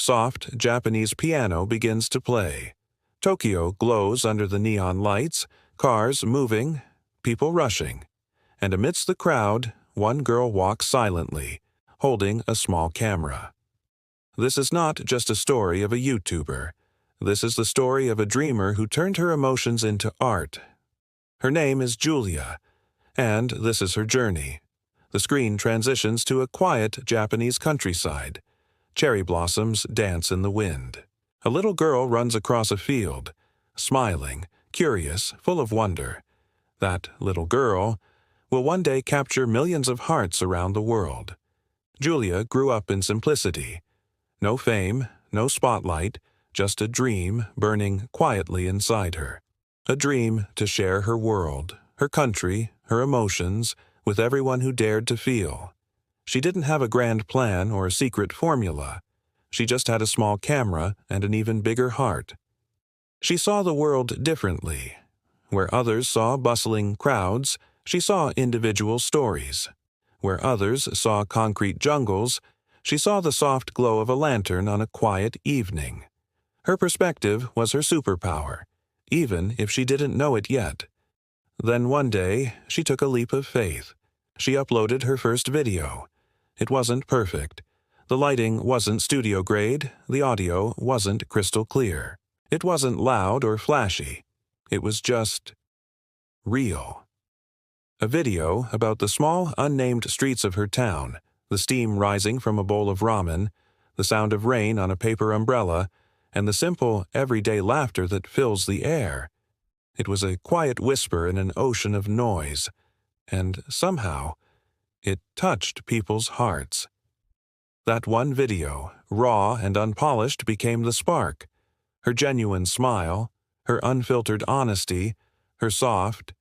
Soft Japanese piano begins to play. Tokyo glows under the neon lights, cars moving, people rushing. And amidst the crowd, one girl walks silently, holding a small camera. This is not just a story of a YouTuber. This is the story of a dreamer who turned her emotions into art. Her name is Julia, and this is her journey. The screen transitions to a quiet Japanese countryside. Cherry blossoms dance in the wind. A little girl runs across a field, smiling, curious, full of wonder. That little girl will one day capture millions of hearts around the world. Julia grew up in simplicity. No fame, no spotlight, just a dream burning quietly inside her. A dream to share her world, her country, her emotions, with everyone who dared to feel. She didn't have a grand plan or a secret formula. She just had a small camera and an even bigger heart. She saw the world differently. Where others saw bustling crowds, she saw individual stories. Where others saw concrete jungles, she saw the soft glow of a lantern on a quiet evening. Her perspective was her superpower, even if she didn't know it yet. Then one day, she took a leap of faith. She uploaded her first video. It wasn't perfect. The lighting wasn't studio grade, the audio wasn't crystal clear. It wasn't loud or flashy. It was just real. A video about the small, unnamed streets of her town, the steam rising from a bowl of ramen, the sound of rain on a paper umbrella, and the simple, everyday laughter that fills the air. It was a quiet whisper in an ocean of noise, and somehow, it touched people's hearts. That one video, raw and unpolished, became the spark. Her genuine smile, her unfiltered honesty, her soft,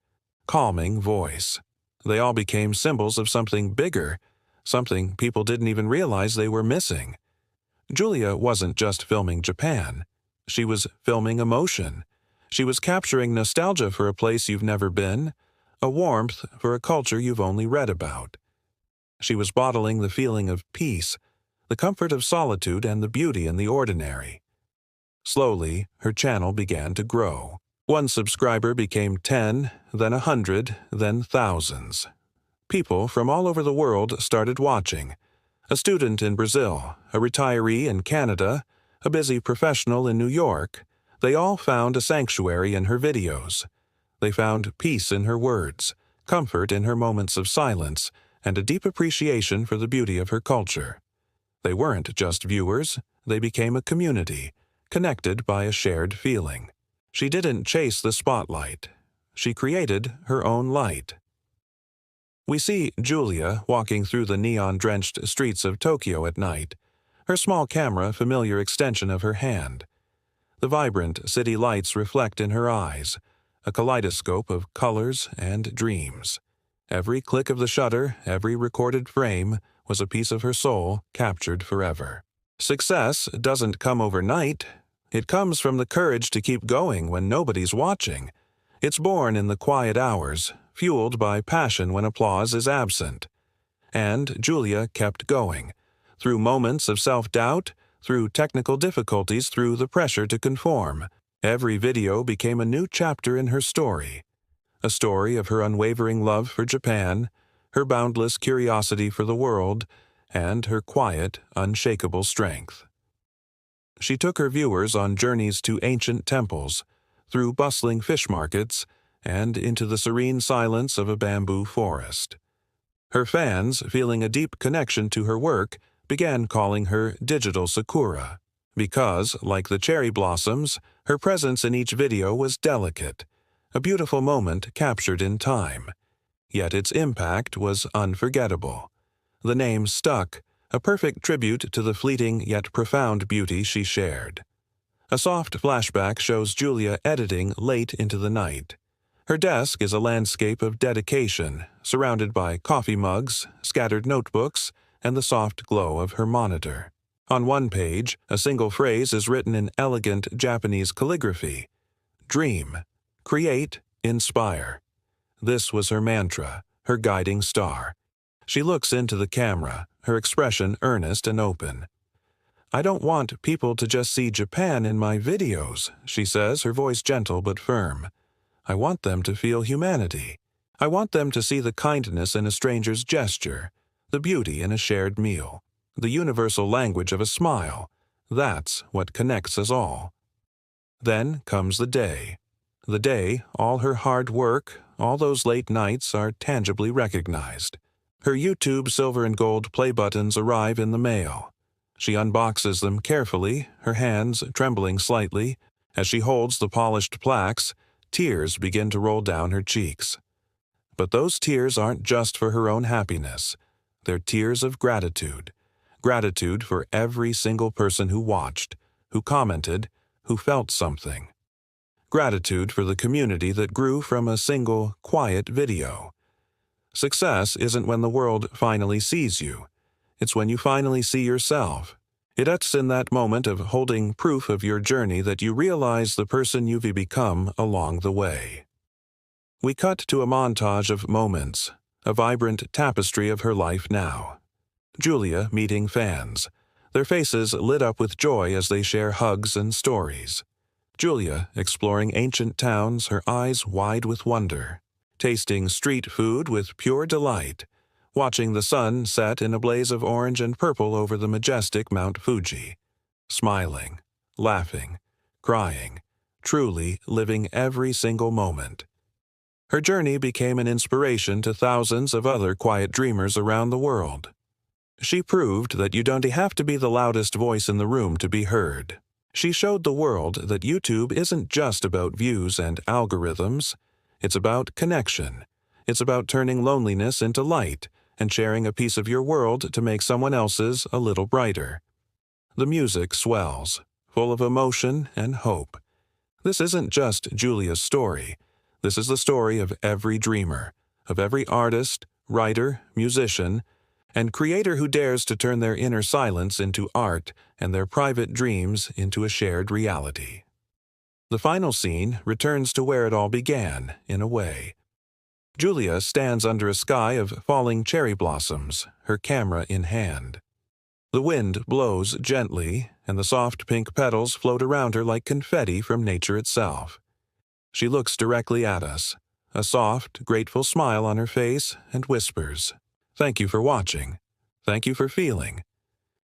calming voice. They all became symbols of something bigger, something people didn't even realize they were missing. Julia wasn't just filming Japan. She was filming emotion. She was capturing nostalgia for a place you've never been, a warmth for a culture you've only read about. She was bottling the feeling of peace, the comfort of solitude, and the beauty in the ordinary. Slowly, her channel began to grow. One subscriber became 10, then 100, then thousands. People from all over the world started watching. A student in Brazil, a retiree in Canada, a busy professional in New York, they all found a sanctuary in her videos. They found peace in her words, comfort in her moments of silence, and a deep appreciation for the beauty of her culture. They weren't just viewers, they became a community, connected by a shared feeling. She didn't chase the spotlight. She created her own light. We see Julia walking through the neon-drenched streets of Tokyo at night, her small camera a familiar extension of her hand. The vibrant city lights reflect in her eyes, a kaleidoscope of colors and dreams. Every click of the shutter, every recorded frame, was a piece of her soul captured forever. Success doesn't come overnight. It comes from the courage to keep going when nobody's watching. It's born in the quiet hours, fueled by passion when applause is absent. And Julia kept going, through moments of self-doubt, through technical difficulties, through the pressure to conform. Every video became a new chapter in her story. A story of her unwavering love for Japan, her boundless curiosity for the world, and her quiet, unshakable strength. She took her viewers on journeys to ancient temples, through bustling fish markets, and into the serene silence of a bamboo forest. Her fans, feeling a deep connection to her work, began calling her Digital Sakura, because, like the cherry blossoms, her presence in each video was delicate, a beautiful moment captured in time. Yet its impact was unforgettable. The name stuck, a perfect tribute to the fleeting yet profound beauty she shared. A soft flashback shows Julia editing late into the night. Her desk is a landscape of dedication, surrounded by coffee mugs, scattered notebooks, and the soft glow of her monitor. On one page, a single phrase is written in elegant Japanese calligraphy: "Dream, create, inspire." This was her mantra, her guiding star. She looks into the camera, her expression earnest and open. I don't want people to just see Japan in my videos, she says, her voice gentle but firm. I want them to feel humanity. I want them to see the kindness in a stranger's gesture, the beauty in a shared meal, the universal language of a smile. That's what connects us all. Then comes the day. The day all her hard work, all those late nights are tangibly recognized. Her YouTube silver and gold play buttons arrive in the mail. She unboxes them carefully, her hands trembling slightly. As she holds the polished plaques, tears begin to roll down her cheeks. But those tears aren't just for her own happiness. They're tears of gratitude. Gratitude for every single person who watched, who commented, who felt something. Gratitude for the community that grew from a single, quiet video. Success isn't when the world finally sees you. It's when you finally see yourself. It's in that moment of holding proof of your journey that you realize the person you've become along the way. We cut to a montage of moments, a vibrant tapestry of her life now. Julia meeting fans, their faces lit up with joy as they share hugs and stories. Julia exploring ancient towns, her eyes wide with wonder. Tasting street food with pure delight. Watching the sun set in a blaze of orange and purple over the majestic Mount Fuji. Smiling, laughing, crying, truly living every single moment. Her journey became an inspiration to thousands of other quiet dreamers around the world. She proved that you don't have to be the loudest voice in the room to be heard. She showed the world that YouTube isn't just about views and algorithms. It's about connection. It's about turning loneliness into light and sharing a piece of your world to make someone else's a little brighter. The music swells, full of emotion and hope. This isn't just Julia's story. This is the story of every dreamer, of every artist, writer, musician, and creator who dares to turn their inner silence into art and their private dreams into a shared reality. The final scene returns to where it all began, in a way. Julia stands under a sky of falling cherry blossoms, her camera in hand. The wind blows gently, and the soft pink petals float around her like confetti from nature itself. She looks directly at us, a soft, grateful smile on her face, and whispers, "Thank you for watching. Thank you for feeling.